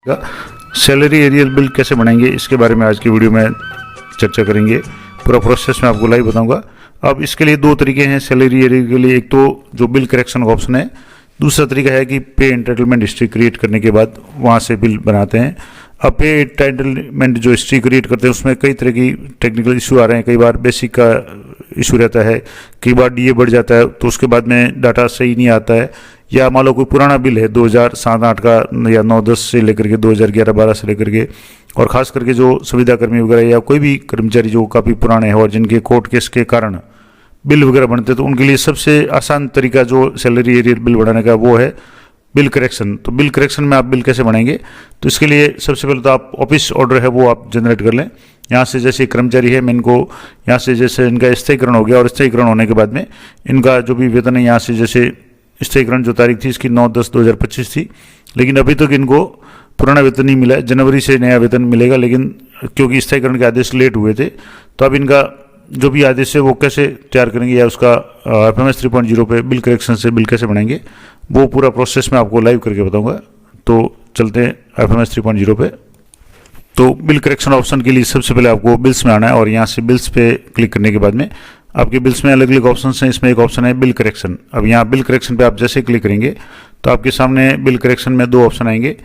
Salary arrear bill कैसे बनाएंगे इसके बारे में आज की वीडियो में चर्चा करेंगे। पूरा प्रोसेस मैं आपको लाइव बताऊंगा। अब इसके लिए दो तरीके हैं सैलरी एरियल के लिए। एक तो जो बिल करेक्शन का ऑप्शन है, दूसरा तरीका है कि पे एंटाइटलमेंट हिस्ट्री क्रिएट करने के बाद वहाँ से बिल बनाते हैं। अब पे एंटाइटलमेंट जो हिस्ट्री क्रिएट करते हैं उसमें कई तरह की टेक्निकल इशू आ रहे हैं। कई बार बेसिक का इशू रहता है, कई बार डीए बढ़ जाता है तो उसके बाद में डाटा सही नहीं आता है, या मान लो कोई पुराना बिल है 2007-8 का या 9-10 से लेकर के 2011-12 से लेकर के, और ख़ास करके जो सुविधा कर्मी वगैरह या कोई भी कर्मचारी जो काफ़ी पुराने हैं और जिनके कोर्ट केस के कारण बिल वगैरह बनते हैं, तो उनके लिए सबसे आसान तरीका जो सैलरी एरियर बिल बनाने का वो है बिल करेक्शन। तो बिल करेक्शन में आप बिल कैसे बनाएंगे, तो इसके लिए सबसे पहले तो आप ऑफिस ऑर्डर है वो आप जनरेट कर लें। यहाँ से जैसे कर्मचारी है, मैं इनको यहाँ से जैसे इनका स्थायीकरण हो गया, और स्थायीकरण होने के बाद में इनका जो भी वेतन है यहाँ से जैसे स्थायीकरण जो तारीख थी इसकी 9/10/2025 थी, लेकिन अभी तक इनको पुराना वेतन नहीं मिला है। जनवरी से नया वेतन मिलेगा, लेकिन क्योंकि स्थायीकरण के आदेश लेट हुए थे तो अब इनका जो भी आदेश है वो कैसे तैयार करेंगे या उसका FMS 3.0 पे बिल करेक्शन से बिल कैसे बनाएंगे वो पूरा प्रोसेस मैं आपको लाइव करके बताऊंगा। तो चलते हैं FMS 3.0 पे। तो बिल करेक्शन ऑप्शन के लिए सबसे पहले आपको बिल्स में आना है, और यहाँ से बिल्स पे क्लिक करने के बाद में आपके बिल्स में अलग अलग ऑप्शन हैं। इसमें एक ऑप्शन है बिल करेक्शन। अब यहाँ बिल करेक्शन पे आप जैसे क्लिक करेंगे तो आपके सामने बिल करेक्शन में दो ऑप्शन आएंगे,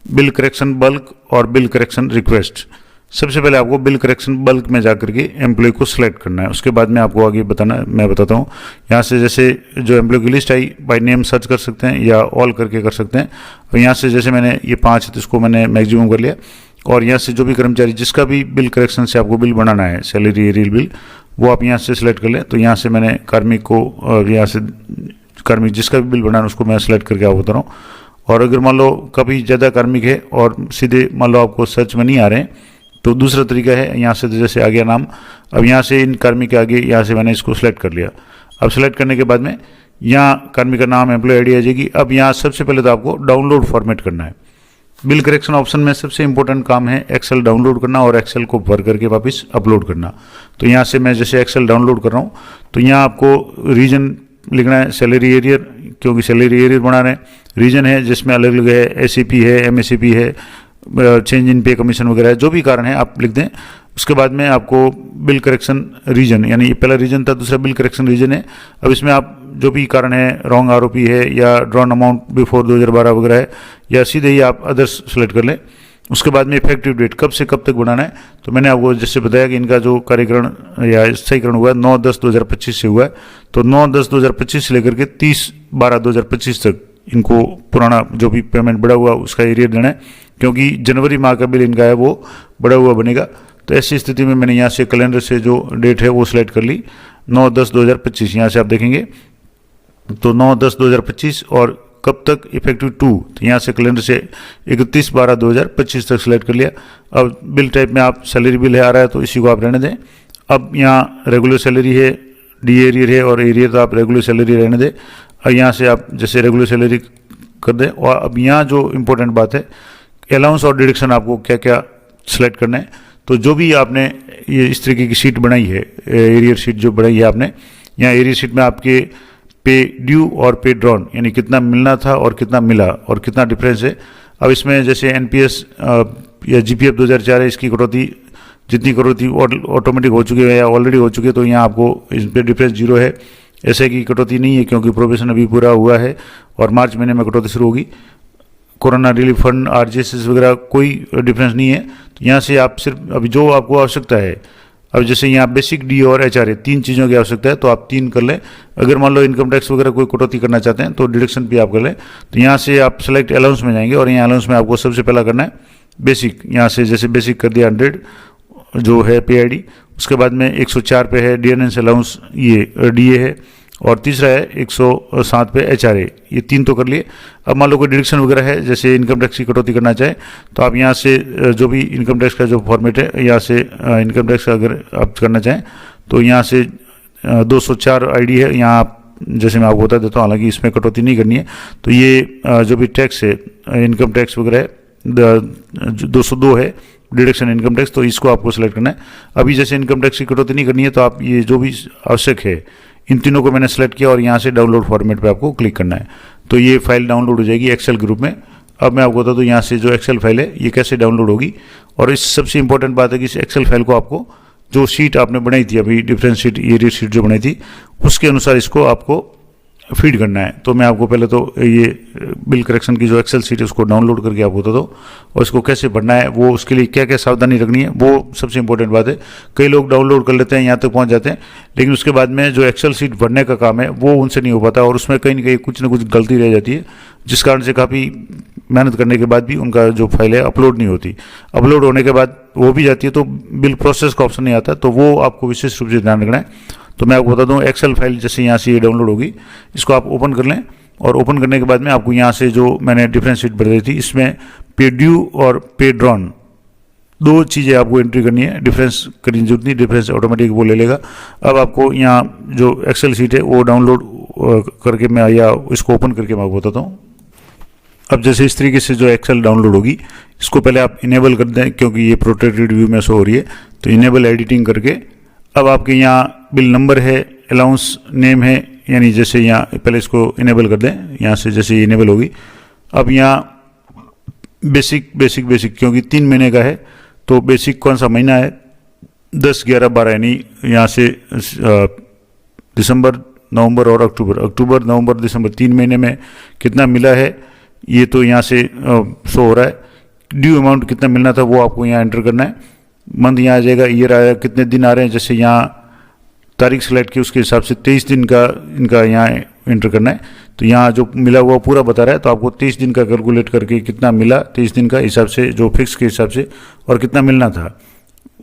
बिल करेक्शन बल्क और बिल करेक्शन रिक्वेस्ट। सबसे पहले आपको बिल करेक्शन बल्क में जाकर के एम्प्लॉय को सिलेक्ट करना है, उसके बाद में आपको आगे मैं बताता हूँ। यहाँ से जैसे जो एम्प्लॉय की list I by name search कर सकते हैं या ऑल करके कर सकते हैं। और यहाँ से जैसे मैंने ये 5 है तो इसको मैंने मैक्सिमम कर लिया, और यहाँ से जो भी कर्मचारी जिसका भी बिल करेक्शन से आपको बिल बनाना है सैलरी एरियल बिल, वो आप यहाँ से सिलेक्ट कर लें। तो यहाँ से मैंने कार्मिक को यहाँ से कार्मिक जिसका भी बिल बनाना है उसको मैं सिलेक्ट करके आपको बता रहा हूँ। और अगर मान लो कभी ज़्यादा कार्मिक है और सीधे मान लो आपको सर्च में नहीं आ रहे हैं, तो दूसरा तरीका है यहाँ से जैसे आ गया नाम। अब यहाँ से इन कार्मिक के आगे यहाँ से मैंने इसको सिलेक्ट कर लिया। अब सिलेक्ट करने के बाद में यहाँ कार्मिक का नाम एम्प्लॉय आईडी आ जाएगी। अब यहाँ सबसे पहले तो आपको डाउनलोड फॉर्मेट करना है। बिल करेक्शन ऑप्शन में सबसे इंपॉर्टेंट काम है एक्सेल डाउनलोड करना और एक्सेल को भर करके वापस अपलोड करना। तो यहाँ से मैं जैसे एक्सेल डाउनलोड कर रहा हूँ तो यहाँ आपको रीजन लिखना है सैलरी एरियर, क्योंकि सैलरी एरियर बना रहे हैं। रीजन है जिसमें अलग अलग है, SCP है, MSCP है, चेंज इन पे कमीशन वगैरह है, जो भी कारण है आप लिख दें। उसके बाद में आपको बिल करेक्शन रीजन, यानी पहला रीजन था, दूसरा बिल करेक्शन रीजन है। अब इसमें आप जो भी कारण है, रॉन्ग आरोपी है या ड्रॉन अमाउंट बिफोर 2012 वगैरह है, या सीधे ही आप अदर्स सेलेक्ट कर लें। उसके बाद में इफेक्टिव डेट कब से कब तक बनाना है, तो मैंने आपको जैसे बताया कि इनका जो कार्यकरण या स्थायीकरण हुआ है 9/10/2025 से हुआ है। तो 9/10/2025 से लेकर के 30/12/2025 तक इनको पुराना जो भी पेमेंट बढ़ा हुआ उसका एरियर देना है, क्योंकि जनवरी माह का बिल इनका है वो बढ़ा हुआ बनेगा। तो ऐसी स्थिति में मैंने यहाँ से कैलेंडर से जो डेट है वो सिलेक्ट कर ली 9/10/2025। यहाँ से आप देखेंगे तो 9/10/2025 और कब तक इफेक्टिव 2, तो यहाँ से कैलेंडर से 31/12/2025 तक सिलेक्ट कर लिया। अब बिल टाइप में आप सैलरी बिल है आ रहा है तो इसी को आप रहने दें। अब यहाँ रेगुलर सैलरी है, डी एरियर है और एरियर, तो आप रेगुलर सैलरी रहने दें। और यहाँ से आप जैसे रेगुलर सैलरी कर दें। और अब यहाँ जो इम्पोर्टेंट बात है अलाउंस और डिडक्शन आपको क्या क्या सिलेक्ट करना है। तो जो भी आपने ये इस तरीके की शीट बनाई है, एरियर शीट जो बनाई है आपने, यहाँ एरियर शीट में आपके पे ड्यू और पे ड्रॉन यानी कितना मिलना था और कितना मिला और कितना डिफरेंस है। अब इसमें जैसे NPS या GPF 2004 है, इसकी कटौती जितनी कटौती ऑटोमेटिक हो चुकी है या ऑलरेडी हो चुकी है, तो यहाँ आपको इस पर डिफरेंस 0 है। ऐसे की कटौती नहीं है क्योंकि प्रोबेशन अभी पूरा हुआ है और मार्च महीने में कटौती शुरू होगी। कोरोना रिलीफ फंड, RGSS वगैरह कोई डिफरेंस नहीं है। तो यहाँ से आप सिर्फ अभी जो आपको आवश्यकता है, अब जैसे यहाँ बेसिक डी और HRA 3 चीज़ों की आवश्यकता है तो आप 3 कर लें। अगर मान लो इनकम टैक्स वगैरह कोई कटौती करना चाहते हैं तो डिडक्शन भी आप कर लें। तो यहाँ से आप सेलेक्ट अलाउंस में जाएंगे और यहाँ अलाउंस में आपको सबसे पहला करना है बेसिक। यहाँ से जैसे बेसिक कर दिया 100 जो है पे ID, उसके बाद में 104 पे है DNS अलाउंस, ये DA है, और तीसरा है 107 पे HRA। ये 3 तो कर लिए। अब मान लो कोई डिडक्शन वगैरह है, जैसे इनकम टैक्स की कटौती करना चाहे तो आप यहाँ से जो भी इनकम टैक्स का जो फॉर्मेट है, यहाँ से इनकम टैक्स का अगर आप करना चाहें तो यहाँ से 204 ID है। यहाँ आप जैसे मैं आपको बता देता हूँ, हालांकि इसमें कटौती नहीं करनी है। तो ये जो भी टैक्स है इनकम टैक्स वगैरह है 202 है डिडक्शन इनकम टैक्स, तो इसको आपको सिलेक्ट करना है। अभी जैसे इनकम टैक्स की कटौती नहीं करनी है तो आप ये जो भी आवश्यक है इन तीनों को मैंने सेलेक्ट किया और यहाँ से डाउनलोड फॉर्मेट पे आपको क्लिक करना है। तो ये फाइल डाउनलोड हो जाएगी एक्सेल ग्रुप में। अब मैं आपको बता दूँ यहाँ से जो एक्सेल फाइल है ये कैसे डाउनलोड होगी। और इस सबसे इंपॉर्टेंट बात है कि इस एक्सेल फाइल को आपको जो शीट आपने बनाई थी अभी डिफरेंस शीट, ये रीड शीट जो बनाई थी उसके अनुसार इसको आपको फीड करना है। तो मैं आपको पहले तो ये बिल करेक्शन की जो एक्सेल शीट है उसको डाउनलोड करके आपको बता दो, और इसको कैसे भरना है, वो उसके लिए क्या क्या सावधानी रखनी है, वो सबसे इंपॉर्टेंट बात है। कई लोग डाउनलोड कर लेते हैं, यहाँ तक पहुँच जाते हैं, लेकिन उसके बाद में जो एक्सेल शीट भरने का काम है वो उनसे नहीं हो पाता, और उसमें कहीं ना कहीं कुछ ना कुछ गलती रह जाती है, जिस कारण से काफ़ी मेहनत करने के बाद भी उनका जो फाइल है अपलोड नहीं होती। अपलोड होने के बाद वो भी जाती है तो बिल प्रोसेस का ऑप्शन नहीं आता, तो वो आपको विशेष रूप से ध्यान रखना है। तो मैं आपको बता दूं, एक्सेल फाइल जैसे यहाँ से ये डाउनलोड होगी, इसको आप ओपन कर लें, और ओपन करने के बाद में आपको यहाँ से जो मैंने डिफरेंस शीट भर दी थी इसमें पे ड्यू और पे ड्रॉन दो चीज़ें आपको एंट्री करनी है। डिफरेंस करने की जरूरत नहीं, डिफरेंस ऑटोमेटिक वो ले लेगा। अब आपको यहाँ जो एक्सेल शीट है वो डाउनलोड करके मैं या इसको ओपन करके मैं आपको बताता हूँ। अब जैसे इस तरीके से जो एक्सेल डाउनलोड होगी, इसको पहले आप इनेबल कर दें क्योंकि ये प्रोटेक्टेड व्यू में शो हो रही है, तो इनेबल एडिटिंग करके अब आपके यहाँ बिल नंबर है, अलाउंस नेम है, यानी जैसे यहाँ पहले इसको इनेबल कर दें, यहाँ से जैसे ये इनेबल होगी। अब यहाँ बेसिक क्योंकि 3 महीने का है तो बेसिक कौन सा महीना है, 10, 11, 12, यानी यहाँ से दिसंबर, नवंबर और अक्टूबर, नवंबर, दिसंबर 3 महीने में कितना मिला है ये तो यहाँ से शो हो रहा है। ड्यू अमाउंट कितना मिलना था वो आपको यहाँ एंटर करना है। मंथ यहाँ आ जाएगा, ईयर आएगा, कितने दिन आ रहे हैं, जैसे यहाँ तारीख सेलेक्ट की उसके हिसाब से 23 दिन का इनका यहाँ एंटर करना है। तो यहाँ जो मिला हुआ पूरा बता रहा है, तो आपको 23 दिन का कैलकुलेट करके कितना मिला 23 दिन का हिसाब से, जो फिक्स के हिसाब से, और कितना मिलना था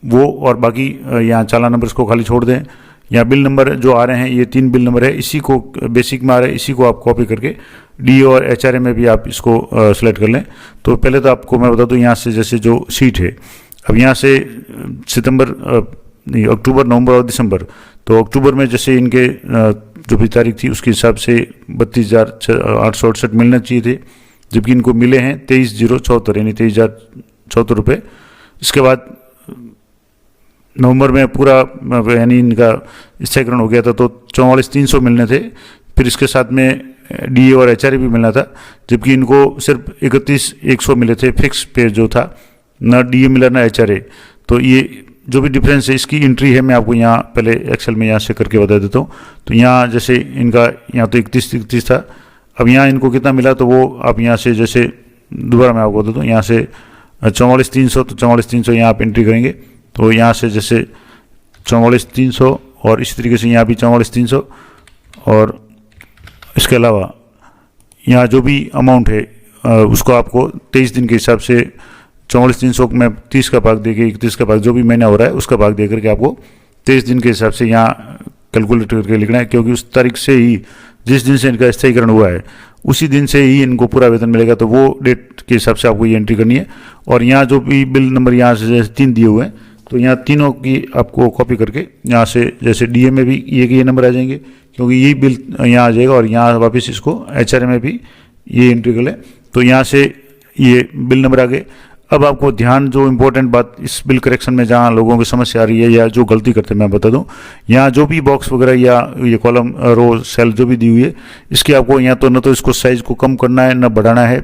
वो, और बाकी यहाँ चालान नंबर इसको खाली छोड़ दें। यहाँ बिल नंबर जो आ रहे हैं ये 3 बिल नंबर है, इसी को बेसिक में आ रहा है, इसी को आप कॉपी करके डी और HRA में भी आप इसको सेलेक्ट कर लें। तो पहले तो आपको मैं बता दूँ यहाँ से जैसे जो शीट है, अब यहाँ से अक्टूबर, नवंबर और दिसंबर, तो अक्टूबर में जैसे इनके जो भी तारीख थी उसके हिसाब से 32,868 मिलना चाहिए थे, जबकि इनको मिले हैं 23,074, यानी 23,074 रुपये। इसके बाद नवंबर में पूरा यानी इनका स्थगन हो गया था तो 44,300 मिलने थे, फिर इसके साथ में DA और HRA भी मिलना था, जबकि इनको सिर्फ 31,100 मिले थे, फिक्स पे जो था, ना DA मिला ना HRA। तो ये जो भी डिफरेंस है इसकी एंट्री है, मैं आपको यहाँ पहले एक्सेल में यहाँ से करके बता देता हूँ। तो यहाँ जैसे इनका यहाँ तो 31 था, अब यहाँ इनको कितना मिला तो वो आप यहाँ से जैसे दोबारा मैं आपको बता दूँ, यहाँ से 44,300, तो 44,300 यहाँ आप एंट्री करेंगे, तो यहाँ से जैसे 44,300 और इसी तरीके से यहाँ भी 44,300, और इसके अलावा यहाँ जो भी अमाउंट है उसको आपको 23 दिन के हिसाब से 44,300 में 30 का भाग देके 31 का भाग जो भी महीना हो रहा है उसका भाग दे करके आपको 23 दिन के हिसाब से यहाँ कैलकुलेट करके लिखना है, क्योंकि उस तारीख से ही जिस दिन से इनका स्थायीकरण हुआ है उसी दिन से ही इनको पूरा वेतन मिलेगा, तो वो डेट के हिसाब से आपको ये एंट्री करनी है। और यहाँ जो भी बिल नंबर यहाँ से जैसे 3 दिए हुए हैं, तो यहाँ तीनों की आपको कॉपी करके यहाँ से जैसे DA में भी ये नंबर आ जाएंगे, क्योंकि यही बिल यहाँ आ जाएगा, और यहाँ वापस इसको HRA में भी ये एंट्री कर लें, तो यहाँ से ये बिल नंबर आ गए। अब आपको ध्यान, जो इम्पोर्टेंट बात इस बिल करेक्शन में जहाँ लोगों की समस्या आ रही है या जो गलती करते हैं मैं बता दूं, यहाँ जो भी बॉक्स वगैरह या ये कॉलम, रो, सेल जो भी दी हुई है, इसकी आपको यहाँ तो न तो इसको साइज को कम करना है, न बढ़ाना है,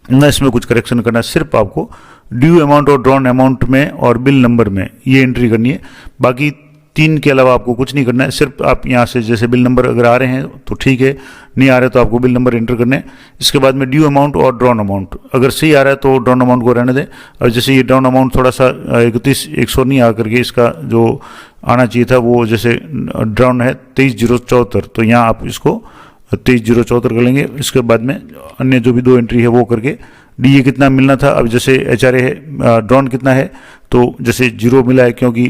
न इसमें कुछ करेक्शन करना है, सिर्फ आपको ड्यू अमाउंट और ड्रॉन अमाउंट में और बिल नंबर में ये एंट्री करनी है। बाकी 3 के अलावा आपको कुछ नहीं करना है, सिर्फ आप यहाँ से जैसे बिल नंबर अगर आ रहे हैं तो ठीक है, नहीं आ रहे तो आपको बिल नंबर एंटर करने हैं। इसके बाद में ड्यू अमाउंट और ड्रॉन अमाउंट, अगर सही आ रहा है तो ड्रॉन अमाउंट को रहने दें, और जैसे ये ड्रॉन अमाउंट थोड़ा सा 31,100 नहीं आ करके इसका जो आना चाहिए था वो जैसे ड्रॉन है 23,074, तो यहाँ आप इसको 23,074 कर लेंगे। इसके बाद में अन्य जो भी 2 एंट्री है वो करके DA कितना मिलना था, अब जैसे HRA है, ड्रॉन कितना है, तो जैसे 0 मिला है क्योंकि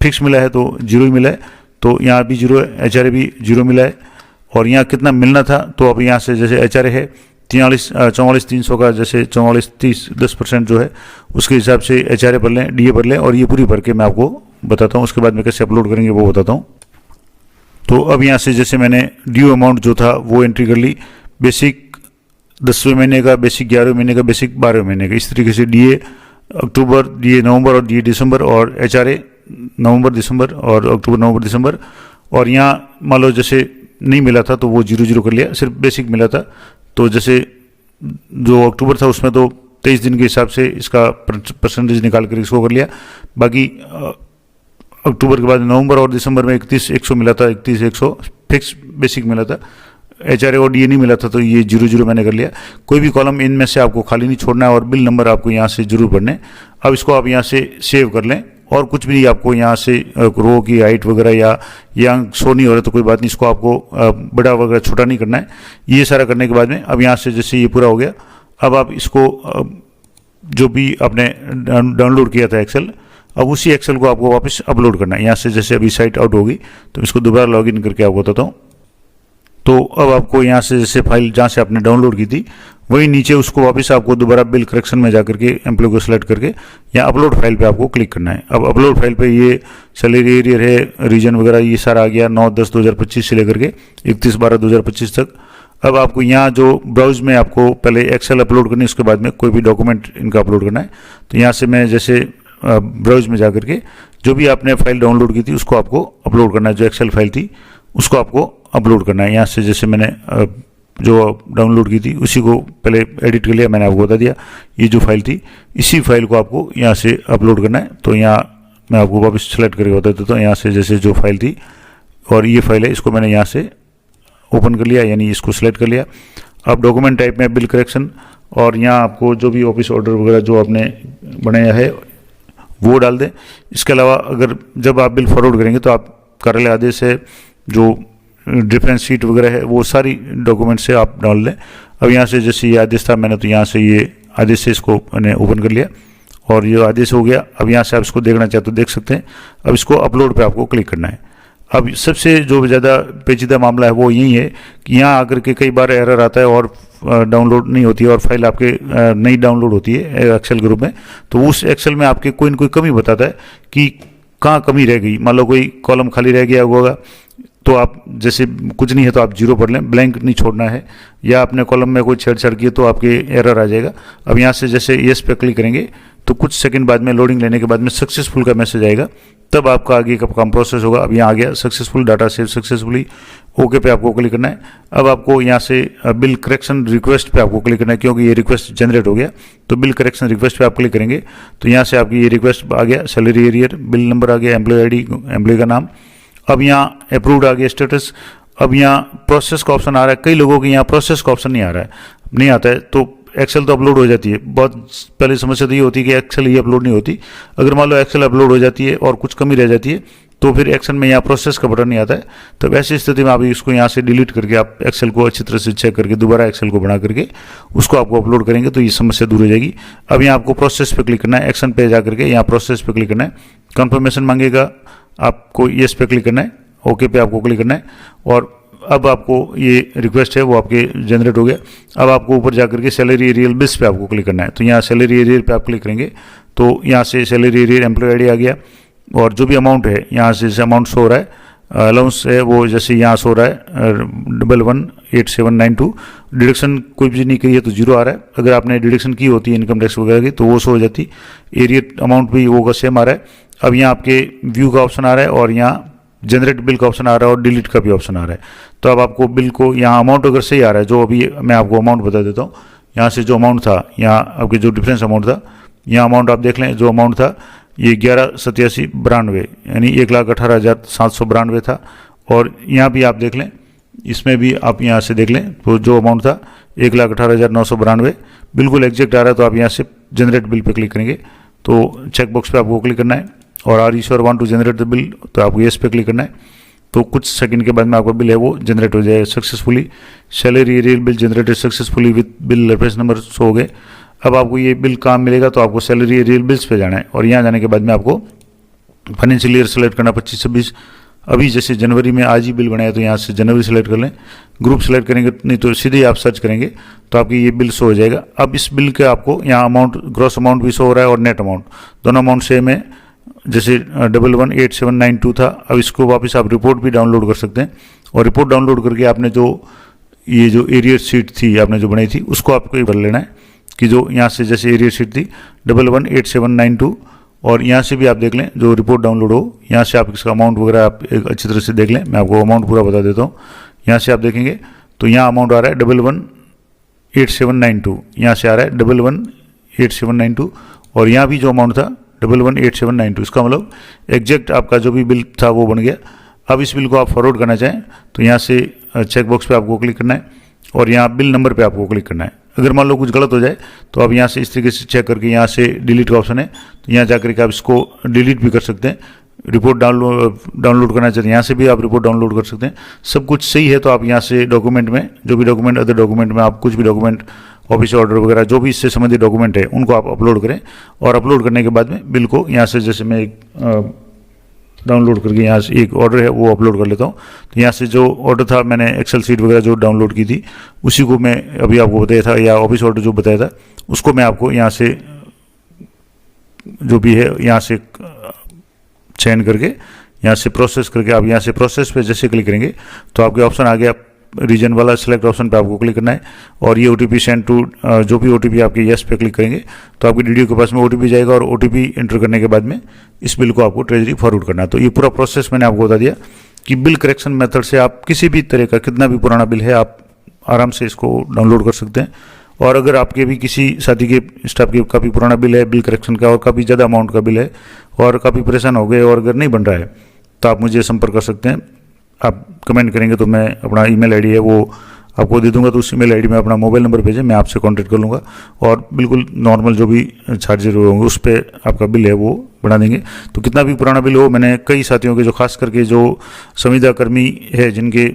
फिक्स मिला है तो 0 ही मिला है, तो यहाँ भी 0 है, HRA भी 0 मिला है। और यहाँ कितना मिलना था, तो अब यहाँ से जैसे HRA है 44,300 का, जैसे 44,30 10% जो है उसके हिसाब से HRA भर लें, DA भर लें, और ये पूरी भर के मैं आपको बताता हूँ। उसके बाद में कैसे अपलोड करेंगे वो बताता हूँ। तो अब यहाँ से जैसे मैंने ड्यू अमाउंट जो था वो एंट्री कर ली, बेसिक 10वें महीने का, बेसिक 11वें महीने का, बेसिक 12वें महीने का, इस तरीके से DA अक्टूबर, DA नवंबर और DA दिसंबर, और HRA नवंबर दिसंबर और अक्टूबर नवंबर दिसंबर। और यहाँ मान लो जैसे नहीं मिला था तो वो 0 0 कर लिया, सिर्फ बेसिक मिला था, तो जैसे जो अक्टूबर था उसमें तो 23 दिन के हिसाब से इसका परसेंटेज निकाल कर इसको कर लिया। बाकी अक्टूबर के बाद नवंबर और दिसंबर में 31,100 मिला था, 31,100 फिक्स बेसिक मिला था, HRA और DA नहीं मिला था, तो ये 0 मैंने कर लिया। कोई भी कॉलम इनमें से आपको खाली नहीं छोड़ना है और बिल नंबर आपको यहाँ से जरूर भरने। अब इसको आप यहाँ से सेव कर लें और कुछ भी आपको यहाँ से रो की हाइट वगैरह या अंक शो नहीं हो रहा तो कोई बात नहीं, इसको आपको बड़ा वगैरह छोटा नहीं करना है। ये सारा करने के बाद में अब यहाँ से जैसे ये पूरा हो गया, अब आप इसको जो भी आपने डाउनलोड किया था एक्सेल, अब उसी एक्सेल को आपको वापस अपलोड करना है। यहाँ से जैसे अभी साइट आउट होगी तो इसको दोबारा लॉगिन करके आपको बताता हूँ। तो अब आपको यहाँ से जैसे फाइल जहाँ से आपने डाउनलोड की थी वही नीचे उसको वापस आपको दोबारा बिल करेक्शन में जाकर के एम्प्लॉय को सिलेक्ट करके यहाँ अपलोड फाइल पे आपको क्लिक करना है। अब अपलोड फाइल पे ये सैलरी एरियर है, रीजन वगैरह ये सारा आ गया 9/10/2025 से लेकर के 31/12/2025 तक। अब आपको यहाँ जो ब्राउज में आपको पहले एक्सेल अपलोड करनी है, उसके बाद में कोई भी डॉक्यूमेंट इनका अपलोड करना है। तो यहाँ से मैं जैसे ब्राउज में जाकर के जो भी आपने फाइल डाउनलोड की थी उसको आपको अपलोड करना है, जो एक्सेल फाइल थी उसको आपको अपलोड करना है। यहाँ से जैसे मैंने जो डाउनलोड की थी उसी को पहले एडिट कर लिया, मैंने आपको बता दिया। ये जो फाइल थी इसी फाइल को आपको यहाँ से अपलोड करना है। तो यहाँ मैं आपको वापस सेलेक्ट करके बता देता हूँ। यहाँ से जैसे जो फाइल थी और ये फाइल है, इसको मैंने यहाँ से ओपन कर लिया, यानी इसको सिलेक्ट कर लिया। अब डॉक्यूमेंट टाइप में बिल करेक्शन और यहाँ आपको जो भी ऑफिस ऑर्डर वगैरह जो आपने बनाया है वो डाल दें। इसके अलावा अगर जब आप बिल फॉरवर्ड करेंगे तो आप कार्यालय आदेश है, जो डिफरेंस शीट वगैरह है, वो सारी डॉक्यूमेंट से आप डाल लें। अब यहाँ से जैसे ये आदेश था मैंने तो यहाँ से ये आदेश से इसको मैंने ओपन कर लिया और ये आदेश हो गया। अब यहाँ से आप इसको देखना चाहते तो देख सकते हैं। अब इसको अपलोड पे आपको क्लिक करना है। अब सबसे जो ज़्यादा पेचीदा मामला है वो यही है कि यहाँ आकर के कई बार एरर आता है और डाउनलोड नहीं होती है और फाइल आपके नहीं डाउनलोड होती है एक्सेल ग्रुप में। तो उस एक्सेल में आपके कोई न कोई कमी बताता है कि कहाँ कमी रह गई। मान लो कोई कॉलम खाली रह गया होगा तो आप जैसे कुछ नहीं है तो आप 0 पढ़ लें, ब्लैंक नहीं छोड़ना है। या आपने कॉलम में कोई छेड़छाड़ की तो आपके एरर आ जाएगा। अब यहाँ से जैसे येस पे क्लिक करेंगे तो कुछ सेकंड बाद में लोडिंग लेने के बाद में सक्सेसफुल का मैसेज आएगा, तब आपका आगे का काम प्रोसेस होगा। अब यहाँ आ गया successful, data save successfully, okay पे आपको क्लिक करना है। अब आपको यहाँ से बिल करेक्शन रिक्वेस्ट पे आपको क्लिक करना है, क्योंकि ये रिक्वेस्ट जनरेट हो गया। तो बिल करेक्शन रिक्वेस्ट पे आप क्लिक करेंगे तो यहाँ से आपकी ये रिक्वेस्ट आ गया, सैलरी एरियर, बिल नंबर आ गया, एम्प्लॉय ID, एम्प्लॉय का नाम। अब यहाँ अप्रूव्ड आ गया स्टेटस। अब यहाँ प्रोसेस का ऑप्शन आ रहा है। कई लोगों के यहाँ प्रोसेस का ऑप्शन नहीं आ रहा है, नहीं आता है तो एक्सेल तो अपलोड हो जाती है। बहुत पहले समस्या तो ये होती है कि एक्सेल ही अपलोड नहीं होती। अगर मान लो एक्सेल अपलोड हो जाती है और कुछ कमी रह जाती है तो फिर एक्सेल में यहाँ प्रोसेस का बटन नहीं आता है। तो ऐसी स्थिति में आप इसको यहाँ से डिलीट करके आप एक्सेल को अच्छी तरह से चेक करके दोबारा एक्सेल को बना करके उसको आपको अपलोड करेंगे तो ये समस्या दूर हो जाएगी। अब यहाँ आपको प्रोसेस पे क्लिक करना है, एक्शन पे जा करके यहाँ प्रोसेस पे क्लिक करना है, कंफर्मेशन मांगेगा, आपको येस पे क्लिक करना है, ओके पे आपको क्लिक करना है और अब आपको ये रिक्वेस्ट है वो आपके जनरेट हो गया। अब आपको ऊपर जाकर के सैलरी एरियल बिल्स पे आपको क्लिक करना है। तो यहाँ सैलरी एरियल पे आप क्लिक करेंगे तो यहाँ से सैलरी एरियल एम्प्लॉय ID आ गया और जो भी अमाउंट है यहाँ से जैसे अमाउंट शो हो रहा है, अलाउंस है वो जैसे यहाँ शो हो रहा है 118792। डिडक्शन कोई भी नहीं की है तो 0 आ रहा है। अगर आपने डिडक्शन की होती है इनकम टैक्स वगैरह की तो वो शो हो जाती। एरियर अमाउंट भी वो का सेम आ रहा है। अब यहाँ आपके व्यू का ऑप्शन आ रहा है और यहाँ जनरेट बिल का ऑप्शन आ रहा है और डिलीट का भी ऑप्शन आ रहा है। तो अब आपको बिल को यहाँ अमाउंट अगर सही आ रहा है, जो अभी मैं आपको अमाउंट बता देता हूँ, यहाँ से जो अमाउंट था, यहाँ आपके जो डिफरेंस अमाउंट था, यहाँ अमाउंट आप देख लें, जो अमाउंट था ये 118792 यानी 1,18,792 था। और यहाँ भी आप देख लें, इसमें भी आप यहाँ से देख लें तो जो अमाउंट था 1,18,992 बिल्कुल एग्जैक्ट आ रहा है। तो आप यहाँ से जनरेट बिल पे क्लिक करेंगे तो चेक बॉक्स पे आपको क्लिक करना है और are you sure want to generate the bill, तो आपको येस पे क्लिक करना है। तो कुछ सेकंड के बाद में आपका बिल है वो जनरेट हो जाएगा successfully. Salary arrear bill generated successfully with bill reference number show हो गए। अब आपको ये बिल कहाँ मिलेगा, तो आपको सैलरी एरियल बिल्स पे जाना है और यहाँ जाने के बाद में आपको फाइनेंशियल ईयर सेलेक्ट करना 25-26। अभी जैसे जनवरी में आज ही बिल बनाया तो यहाँ से जनवरी सेलेक्ट कर लें। ग्रुप सेलेक्ट करेंगे नहीं तो सीधे आप सर्च करेंगे तो आपकी ये बिल शो हो जाएगा। अब इस बिल के आपको यहाँ अमाउंट, ग्रॉस अमाउंट भी शो हो रहा है और नेट अमाउंट, दोनों अमाउंट सेम है। जैसे 118792 था, अब इसको वापस आप रिपोर्ट भी डाउनलोड कर सकते हैं और रिपोर्ट डाउनलोड करके आपने जो ये जो एरियर शीट थी आपने जो बनाई थी उसको आपको भर लेना है कि जो यहाँ से जैसे एरियर शीट थी 118792 और यहाँ से भी आप देख लें जो रिपोर्ट डाउनलोड हो, यहाँ से आप इसका अमाउंट वगैरह आप एक अच्छी तरह से देख लें। मैं आपको अमाउंट पूरा बता देता हूँ। यहाँ से आप देखेंगे तो यहाँ अमाउंट आ रहा है 118792 यहाँ से आ रहा है 118792, और यहाँ भी जो अमाउंट था 118792, इसका मतलब एग्जैक्ट आपका जो भी बिल था वो बन गया। अब इस बिल को आप फॉरवर्ड करना चाहें तो यहाँ से चेक बॉक्स पे आपको क्लिक करना है और यहाँ बिल नंबर पे आपको क्लिक करना है। अगर मान लो कुछ गलत हो जाए तो आप यहाँ से इस तरीके से चेक करके यहाँ से डिलीट का ऑप्शन है, तो यहाँ जाकर के आप इसको डिलीट भी कर सकते हैं। रिपोर्ट डाउनलोड करना चाहते हैं यहाँ से भी आप रिपोर्ट डाउनलोड कर सकते हैं। सब कुछ सही है तो आप यहाँ से डॉक्यूमेंट में जो भी डॉक्यूमेंट, अदर डॉक्यूमेंट में आप कुछ भी डॉक्यूमेंट, ऑफिस ऑर्डर वगैरह जो भी इससे संबंधित डॉक्यूमेंट है उनको आप अपलोड करें, और अपलोड करने के बाद में बिल को यहाँ से, जैसे मैं एक डाउनलोड करके यहाँ से एक ऑर्डर है वो अपलोड कर लेता हूँ। तो यहाँ से जो ऑर्डर था मैंने एक्सेल सीट वगैरह जो डाउनलोड की थी उसी को मैं अभी आपको बताया था, या ऑफिस ऑर्डर जो बताया था उसको मैं आपको यहाँ से जो भी है यहाँ से चयन करके यहाँ से प्रोसेस करके, आप यहाँ से प्रोसेस पे जैसे क्लिक करेंगे तो आपके ऑप्शन आ गया रीजन वाला, सिलेक्ट ऑप्शन पे आपको क्लिक करना है और ये OTP सेंड टू, जो भी OTP आपके यस पे क्लिक करेंगे तो आपकी DDO के पास में OTP जाएगा, और OTP एंटर करने के बाद में इस बिल को आपको ट्रेजरी फॉरवर्ड करना है। तो ये पूरा प्रोसेस मैंने आपको बता दिया कि बिल करेक्शन मेथड से आप किसी भी तरह का कितना भी पुराना बिल है आप आराम से इसको डाउनलोड कर सकते हैं। और अगर आपके भी किसी साथी के स्टाफ के काफ़ी पुराना बिल है बिल करेक्शन का और काफ़ी ज़्यादा अमाउंट का बिल है और काफ़ी परेशान हो गए और अगर नहीं बन रहा है तो आप मुझे संपर्क कर सकते हैं। आप कमेंट करेंगे तो मैं अपना ईमेल आईडी है वो आपको दे दूंगा, तो उस ईमेल आईडी में अपना मोबाइल नंबर भेजें, मैं आपसे कांटेक्ट कर लूँगा और बिल्कुल नॉर्मल जो भी चार्जेज होंगे उस पर आपका बिल है वो बना देंगे। तो कितना भी पुराना बिल हो, मैंने कई साथियों के जो खास करके जो संविदा कर्मी है जिनके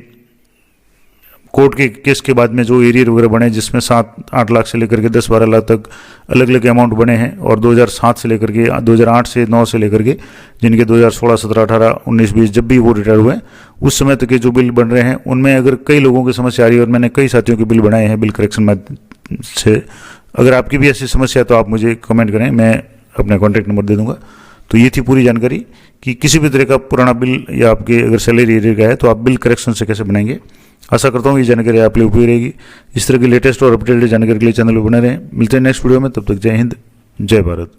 कोर्ट के केस के बाद में जो एरियर वगैरह बने जिसमें 7-8 लाख से लेकर के 10-12 लाख तक अलग अलग अमाउंट बने हैं, और 2007 से लेकर के 2008 से 9 से लेकर के जिनके 2016, 17, 18, 19, 20 जब भी वो रिटायर हुए उस समय तक के जो बिल बन रहे हैं उनमें अगर कई लोगों की समस्या आ रही है, और मैंने कई साथियों के बिल बनाए हैं बिल करेक्शन में से, अगर आपकी भी ऐसी समस्या है तो आप मुझे कमेंट करें, मैं अपना कॉन्टैक्ट नंबर दे दूँगा। तो ये थी पूरी जानकारी कि किसी भी तरह का पुराना बिल या आपके अगर सैलरी एरियर का है तो आप बिल करेक्शन से कैसे बनाएंगे। आशा करता हूँ ये जानकारी आप लिए उपयोगी रहेगी। इस तरह की लेटेस्ट और अपडेटेड जानकारी के लिए चैनल पर बने रहें। मिलते हैं नेक्स्ट वीडियो में, तब तक जय हिंद, जय भारत।